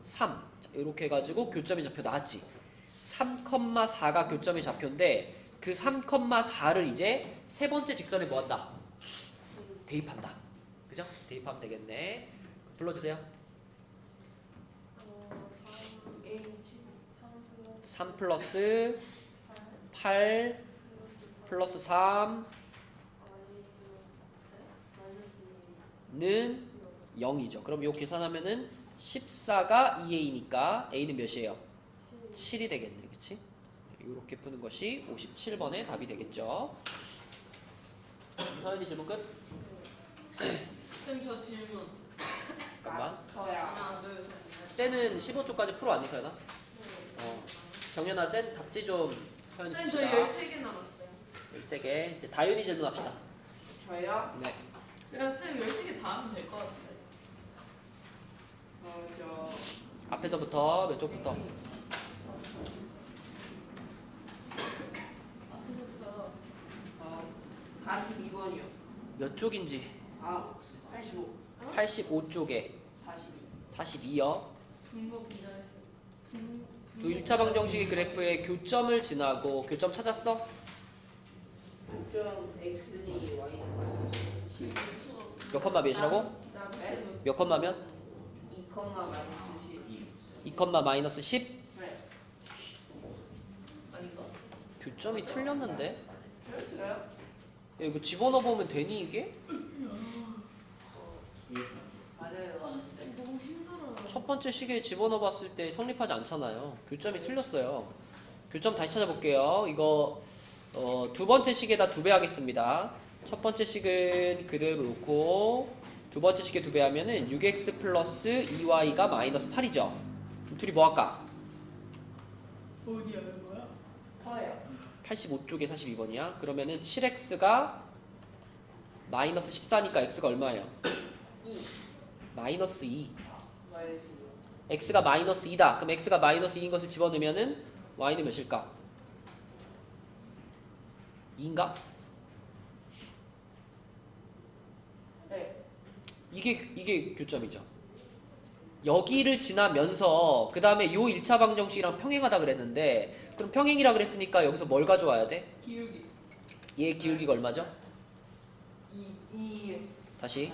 3. 자, 이렇게 해가지고 교점의 좌표 나왔지. 3,4가 교점의 좌표인데 그 3,4를 이제 세 번째 직선에 뭐 한다? 대입한다. 그죠? 대입하면 되겠네. 불러주세요. 3 플러스 8 플러스 3는 0이죠. 그럼 요 계산하면은 14가 2a니까 a는 몇이에요? 7이 되겠네. 그치? 이렇게 푸는 것이 57번의 답이 되겠죠. 서연이 질문 끝? 쌤 저 질문. 잠깐만. 저야. 하나 둘 셋. 쌤은 15초까지 풀어왔니 서연아? 정연아 쌤 답지 좀 서연이 쌤 저 줍시다. 13개 남았어요. 13개. 이제 다윤이 질문합시다. 저요? 네. 그냥 쌤 13개 다 하면 될 것 같은데. 저 앞에서부터 몇 쪽부터? 앞에서부터 42번이요. 몇 쪽인지. 85. 85쪽에 42. 42요. 분모 분자했어. 두 1차 방정식의 그래프에 교점을 지나고 교점 찾았어? 좀 x는 y는 몇 컴마 몇이라고? 나도 네? 쌤. 몇 컴마면? 2, 마이너스 10. 2 컴마 마이너스 10? 네. 아닌가? 교점이 틀렸는데? 그랬어요? 야, 이거 집어넣어보면 되니 이게? 맞아요. 아 쌤 너무 힘들어요. 첫 번째 식에 집어넣어봤을 때 성립하지 않잖아요. 교점이 틀렸어요. 교점 다시 찾아볼게요. 이거 두 번째 식에다 2배 하겠습니다. 첫 번째 식은 그대로 놓고 두 번째 식에 2배 하면은 6x 플러스 2y가 마이너스 8이죠. 그럼 둘이 뭐 할까? 어디 하는 거야? 저요. 85쪽에 42번이야. 그러면은 7x가 마이너스 14니까 x가 얼마예요? 2. 마이너스 2. 마이너스 2. x가 마이너스 2다. 그럼 x가 마이너스 2인 것을 집어넣으면은 y는 몇일까? 2인가? 네. 이게 교점이죠. 여기를 지나면서 그 다음에 요 1차 방정식이랑 평행하다 그랬는데 그럼 평행이라 그랬으니까 여기서 뭘 가져와야 돼? 기울기. 얘 기울기가 얼마죠? 2. 다시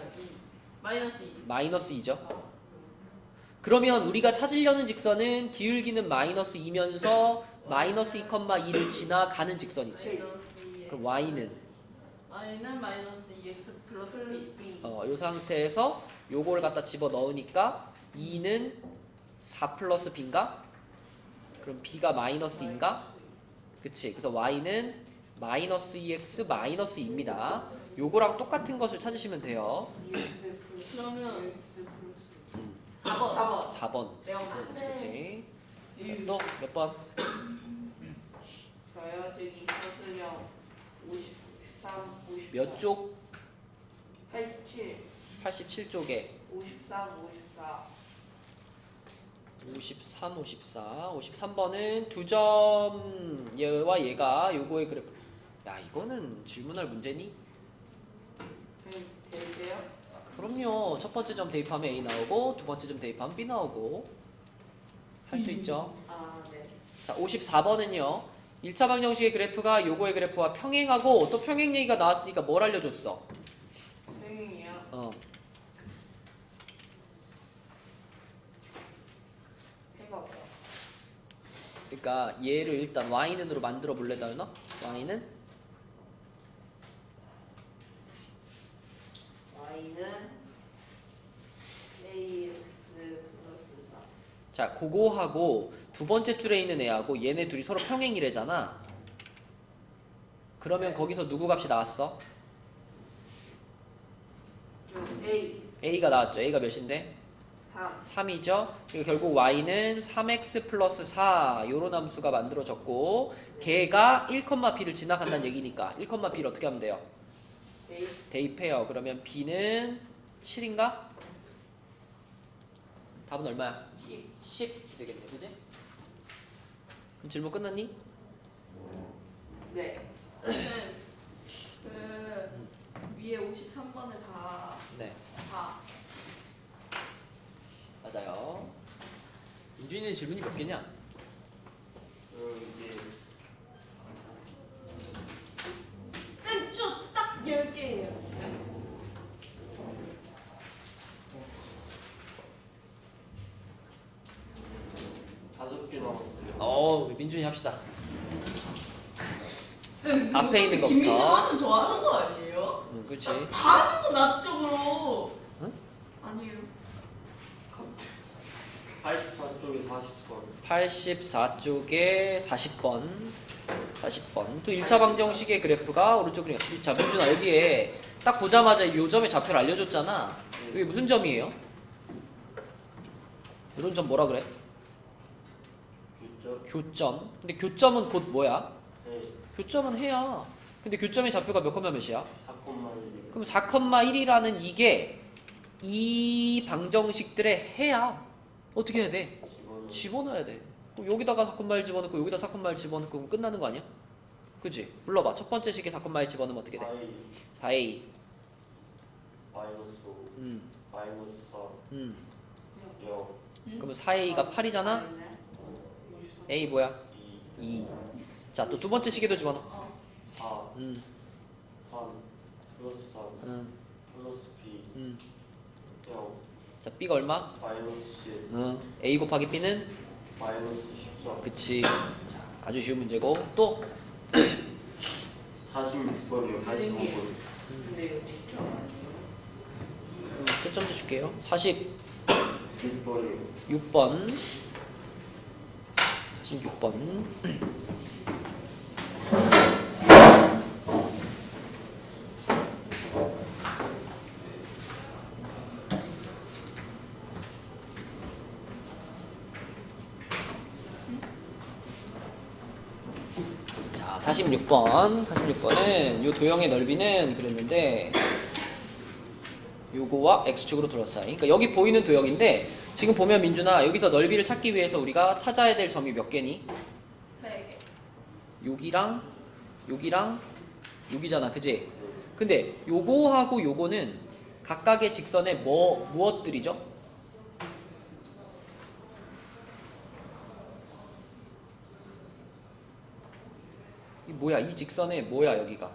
마이너스 2. 마이너스 2죠. 그러면 우리가 찾으려는 직선은 기울기는 마이너스 2면서 마이너스 2,2를 지나가는 직선이지. 마이너스 2. 그럼 y는 y는 마이너스 2x 플러스 b. 요 상태에서 요걸 갖다 집어 넣으니까 2는 4 플러스 b인가? 그럼 b가 마이너스 2인가? 그치. 그래서 y는 마이너스 2x 마이너스 2입니다. 요거랑 똑같은 것을 찾으시면 돼요. 그러면 4번. 4번. 4번. 매운맛. 그치. 자, 또 몇 번? 저요. 저기 서술형 53, 54. 몇 쪽? 87. 87쪽에 53, 54. 53, 54. 53번은 두 점 얘와 얘가 요거의 그래프. 야, 이거는 질문할 문제니? 되세요? 그럼요. 첫 번째 점 대입하면 A 나오고 두 번째 점 대입하면 B 나오고 할 수 있죠. 아, 네. 자, 54번은요. 1차 방정식의 그래프가 요거의 그래프와 평행하고 또 평행 얘기가 나왔으니까 뭘 알려줬어? 평행이요? 해가 없어. 그러니까 얘를 일단 y는으로 만들어 볼래 다윤아? y는 y는 ax 플러스 4. 자, 그거하고 두 번째 줄에 있는 애하고 얘네 둘이 서로 평행이래잖아. 그러면 네. 거기서 누구 값이 나왔어? a a가 나왔죠. a가 몇인데? 3. 3이죠. 그러니까 결국 y는 3x 플러스 4 요런 함수가 만들어졌고 걔가 1,b를 지나간다는 얘기니까 1,b를 어떻게 하면 돼요? a 대입해요. 그러면 b는 7인가? 답은 얼마야? 10. 10 되겠네. 그지? 그럼 질문 끝났니? 네. 그 위에 53번에 다 네. 4. 맞아요. 윤준이는 질문이 몇 개냐? 이제 쌤, 저딱 10개예요. 다섯 개 남았어요. 민준이 합시다. 쌤, 앞에 있는 거부터. 김민준 하면 좋아하는 거 아니에요? 그렇지. 다 하는 거 낫죠. 응? 아니에요. 84쪽에 40번. 84쪽에 40번. 40번. 또 1차 방정식의 그래프가 오른쪽 그림. 자, 민준아 여기에 딱 보자마자 요 점의 좌표를 알려줬잖아. 이게 무슨 점이에요? 이런 점 뭐라 그래? 그죠? 교점. 근데 교점은 곧 뭐야? 네. 교점은 해야. 근데 교점의 좌표가 몇 컴마 몇이야? 4콤마 그럼 4,1이라는 이게 이 방정식들의 해야. 어떻게 해야 돼? 집어넣어. 집어넣어야 돼. 그럼 여기다가 4,1 집어넣고 여기다 4,1 집어넣고 그럼 끝나는 거 아니야? 그치? 불러봐. 첫 번째 식에 4,1 집어넣으면 어떻게 돼? 4a. 마이너스 5, 마이너스 4, 0, 그러면 4a가 8이잖아? a 뭐야? 2, 2. 자, 또 두 번째 식에도 집어넣어. 4, 음, 3, 플러스 3, 플러스 B, 0, 자, b가 얼마? 마이너스 10, a 곱하기 b는? 마이너스 14. 그치. 자, 아주 쉬운 문제고. 또 46번이요, 45번. 근데 이거 직접 아니에요? 채점도 줄게요. 46번. 6번이요. 46번. 자, 46번. 46번은 요 도형의 넓이는 그랬는데 요거와 x축으로 둘러싸인. 그러니까 여기 보이는 도형인데 지금 보면 민준아 여기서 넓이를 찾기 위해서 우리가 찾아야 될 점이 몇 개니? 3개. 여기랑 여기랑 여기잖아. 그지? 근데 요거하고 요거는 각각의 직선의 무엇들이죠? 이 뭐야? 이 직선의 뭐야 여기가?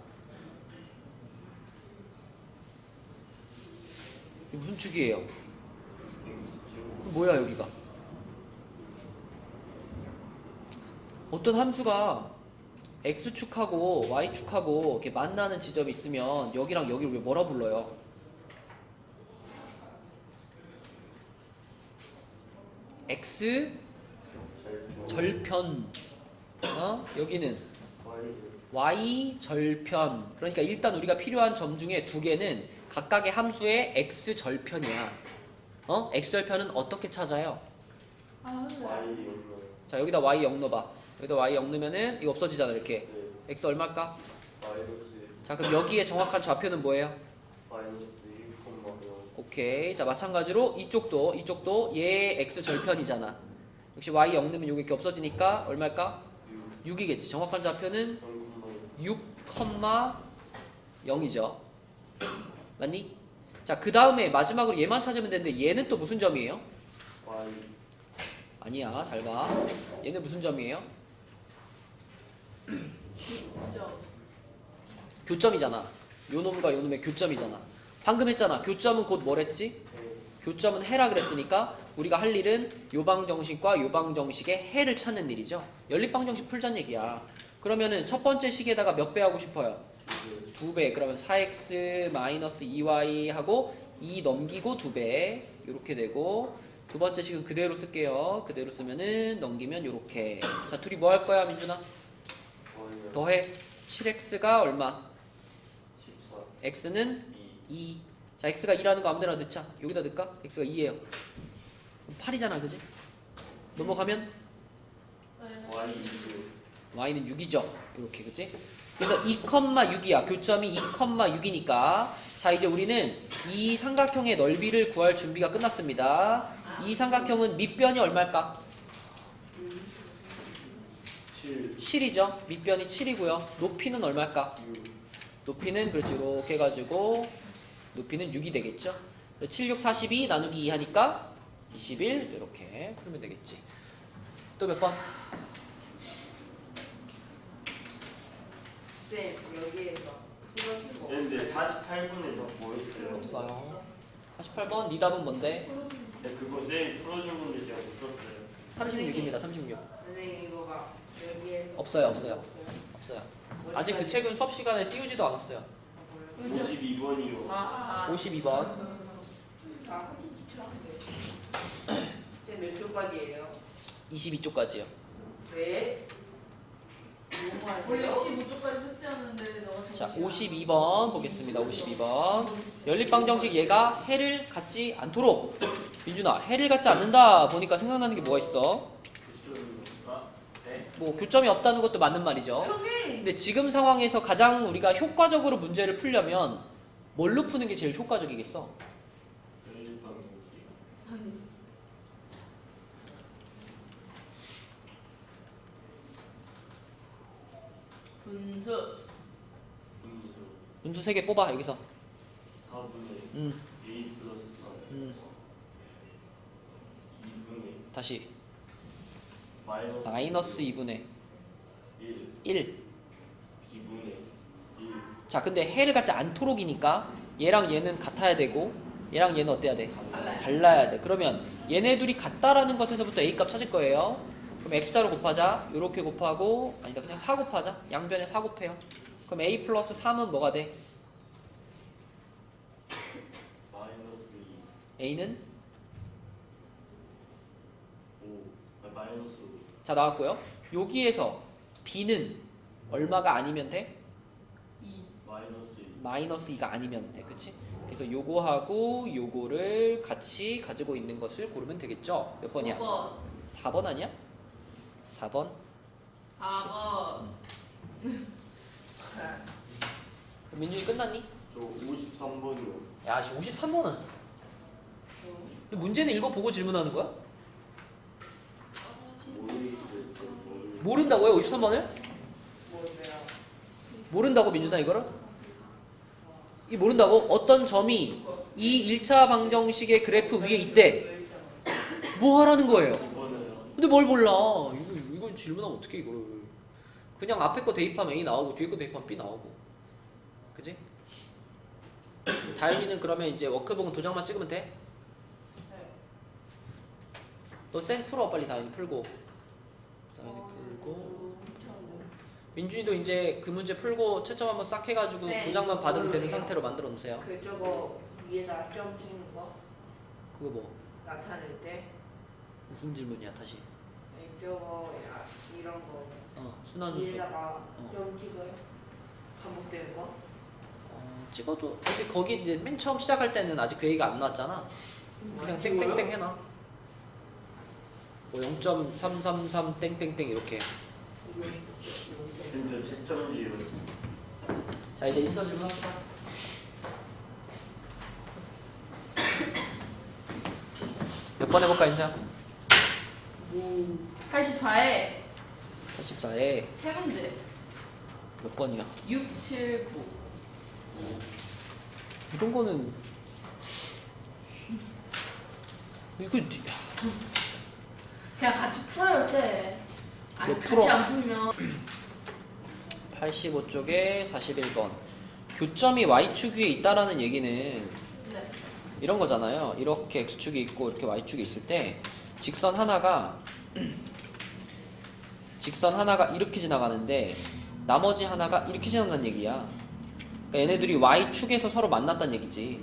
이 무슨 축이에요? 뭐야 여기가? 어떤 함수가 x축하고 y축하고 이렇게 만나는 지점이 있으면 여기랑 여기를 왜 뭐라 불러요? x 절편. 여기는 y 절편. 그러니까 일단 우리가 필요한 점 중에 두 개는 각각의 함수의 x 절편이야. x 절편은 어떻게 찾아요? 아, Y 없나요? 자, 여기다 y 0 넣어봐. 여기다 y 0 넣으면은 이거 없어지잖아 이렇게. 네. x 얼마일까? 마이너스 1, 자, 그럼 여기에 정확한 좌표는 뭐예요? 마이너스 1, 0. 오케이. 자, 마찬가지로 이쪽도 얘 x 절편이잖아. 역시 y 0 넣으면 요게 이렇게 없어지니까 얼마일까? 6이겠지. 정확한 좌표는 6,0이죠. 맞니? 자, 그 다음에 마지막으로 얘만 찾으면 되는데 얘는 또 무슨 점이에요? Y. 아니야, 잘 봐. 얘는 무슨 점이에요? 그죠? 교점이잖아. 요 놈과 요 놈의 교점이잖아. 방금 했잖아. 교점은 곧 뭐랬지? 교점은 해라 그랬으니까 우리가 할 일은 요방정식과 요방정식의 해를 찾는 일이죠. 연립방정식 풀자는 얘기야. 그러면은 첫 번째 식에다가 몇 배 하고 싶어요? 2배. 그러면 4x 마이너스 2y 하고 2 넘기고 2배 이렇게 되고, 두 번째 식은 그대로 쓸게요. 그대로 쓰면은 넘기면 이렇게. 자, 둘이 뭐 할 거야, 민준아? 더해. 7x가 얼마? 14. x는 2. 자, x가 2라는 거 아무데나 넣자. 여기다 넣을까? x가 2예요. 8이잖아, 그지? 넘어가면 Y. y는 6이죠. 이렇게, 그지? 그래서 2,6이야. 교점이 2,6이니까. 자, 이제 우리는 이 삼각형의 넓이를 구할 준비가 끝났습니다. 이 삼각형은 밑변이 얼마일까? 7. 7이죠. 밑변이 7이고요. 높이는 얼마일까? 6. 높이는 그렇지, 이렇게 해가지고 높이는 6이 되겠죠. 7, 6, 42 나누기 2 하니까 21 이렇게 풀면 되겠지. 또 몇 번? 쌤 여기에서 풀어주고. 근데 48분에 뭐 있어요? 없어요. 48번 네 답은 뭔데? 네, 그거 쌤이 풀어준 건데 제가 못 썼어요. 36입니다. 36. 선생님 이거가 여기에서 없어요. 없어요. 아직 그 책은 수업 시간에 띄우지도 않았어요. 52번이요. 52번. 쌤몇 초까지예요? 22쪽까지요. 왜? 너무 원래 많아요? 15초까지 숙제하는데 너가 자, 52번 보겠습니다. 52번. 연립방정식 얘가 해를 갖지 않도록. 민준아, 해를 갖지 않는다 보니까 생각나는 게 뭐가 있어? 네? 뭐 교점이 없다는 것도 맞는 말이죠. 근데 지금 상황에서 가장 우리가 효과적으로 문제를 풀려면 뭘로 푸는 게 제일 효과적이겠어? 아니 분수 분수 3개 뽑아 여기서. 4분의 A 플러스 4 2분의 다시 마이너스 2분의 1 1. 2분의 1 자, 근데 해를 갖지 않도록이니까 얘랑 얘는 같아야 되고 얘랑 얘는 어때야 돼? 달라야 돼. 그러면 얘네 둘이 같다라는 것에서부터 A 값 찾을 거예요. 그럼 x자로 곱하자. 요렇게 곱하고, 아니다, 그냥 4 곱하자. 양변에 4 곱해요. 그럼 A 플러스 3은 뭐가 돼? 마이너스 A는 2 5 마이너스 5 자, 나왔고요. 여기에서 B는 얼마가 아니면 돼? 2 마이너스 2 마이너스 2가 아니면 돼. 그치? 그래서 요거하고 요거를 같이 가지고 있는 것을 고르면 되겠죠? 몇 번이야? 5번 4번 아니야? 4번? 4번 민준이 끝났니? 저 53번이요. 야, 53번은 문제는 읽어보고 질문하는 거야? 모른다고요? 53번을? 뭐야? 모른다고 민준아 이거를? 이 모른다고? 어떤 점이 이 1차 방정식의 그래프 위에 있대. 뭐 하라는 거예요? 2번이요. 근데 뭘 몰라? 이건 질문하면 어떻게 이거를? 그냥 앞에 거 대입하면 A 나오고 뒤에 거 대입하면 B 나오고, 그지? 다현이는 그러면 이제 워크북은 도장만 찍으면 돼? 너 쌩 풀어 빨리. 다현이 풀고. 다현이 풀고. 민준이도 이제 그 문제 풀고 채점 한번 싹 해가지고 네. 도장만 받으면 되는 상태로 만들어 놓으세요. 그 저거 위에다 점 찍는 거 그거 뭐 나타낼 때 무슨 질문이야 다시? 저거 이런 거 순환수수. 위에다가 점 찍어요? 반복되는 거? 찍어도 근데 거기 이제 맨 처음 시작할 때는 아직 그 얘기가 안 나왔잖아. 그냥 땡땡땡 해놔. 뭐 0.333 땡땡땡 이렇게. 근데 채점지요. 자, 이제 인서 질문 합시다. 번 해볼까 인자? 84에 84에 세 문제. 몇 번이야? 6, 7, 9. 이런 거는 이거 그냥 같이 풀어요, 쌤. 아니, 너 같이 풀어. 안 풀면. 85쪽에 41번. 교점이 y축 위에 있다라는 얘기는 네. 이런 거잖아요. 이렇게 x축이 있고 이렇게 y축이 있을 때 직선 하나가 이렇게 지나가는데 나머지 하나가 이렇게 지나간다는 얘기야. 그러니까 얘네들이 y축에서 서로 만났다는 얘기지.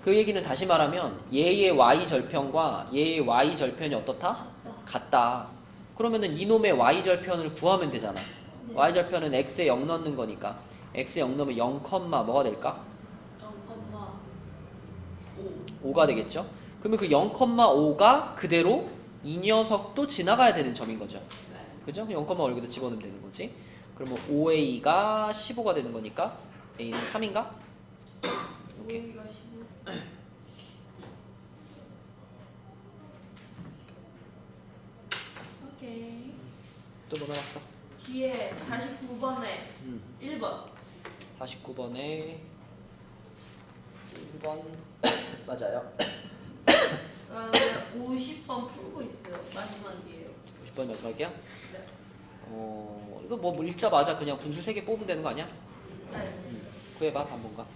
그 얘기는 다시 말하면 얘의 y절편과 얘의 y절편이 어떻다? 같다. 그러면은 이놈의 y절편을 구하면 되잖아. 네. y절편은 x에 0 넣는 거니까 x에 0 넣으면 0, 뭐가 될까? 0,5. 5가 되겠죠? 그러면 그 0,5가 그대로 이 녀석도 지나가야 되는 점인 거죠. 그죠? 0,5를 여기다 집어넣으면 되는 거지. 그러면 5a가 15가 되는 거니까 a는 3인가? 이렇게. 5A가 15. 오케이. 또 뭐 나왔어? 뒤에 49번에 1번. 49번에 1번 맞아요. 50번 풀고 있어요. 마지막이에요. 50번 마지막이야? 네. 이거 뭐 읽자마자 그냥 분수 3개 뽑으면 되는 거 아니야? 네. 구해봐, 단번가.